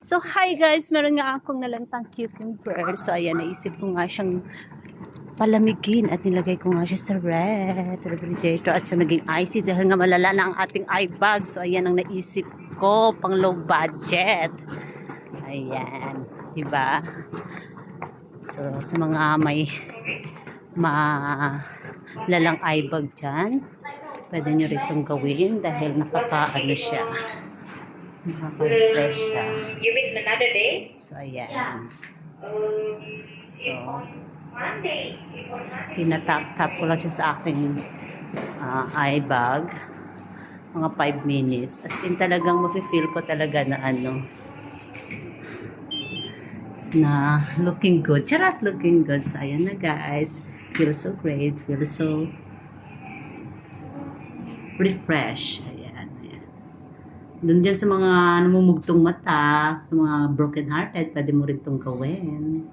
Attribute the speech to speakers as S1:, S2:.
S1: So, hi guys! Meron nga akong nalantang cucumber. So, ayan, naisip ko nga siyang palamigin at nilagay ko nga siya sa refrigerator at siya naging icy dahil nga malala na ang ating eye bag. So, ayan ang naisip ko, pang low budget. Ayan, diba? So, sa mga may malalang eye bag dyan, pwede nyo rin itong gawin dahil nakakaano siya. Nakaka-refresh siya.
S2: You mean another day?
S1: So, ayan. So,
S2: Monday.
S1: pinatap-tap ko lang siya sa aking eye bag. Mga 5 minutes. As in talagang mafe-feel ko talaga na na looking good. Charat, looking good. So, ayan na guys. Feel so great. Feel so refresh. Ayan. Doon dyan sa mga namumugtong mata, sa mga broken hearted, pwede mo rin itong gawin.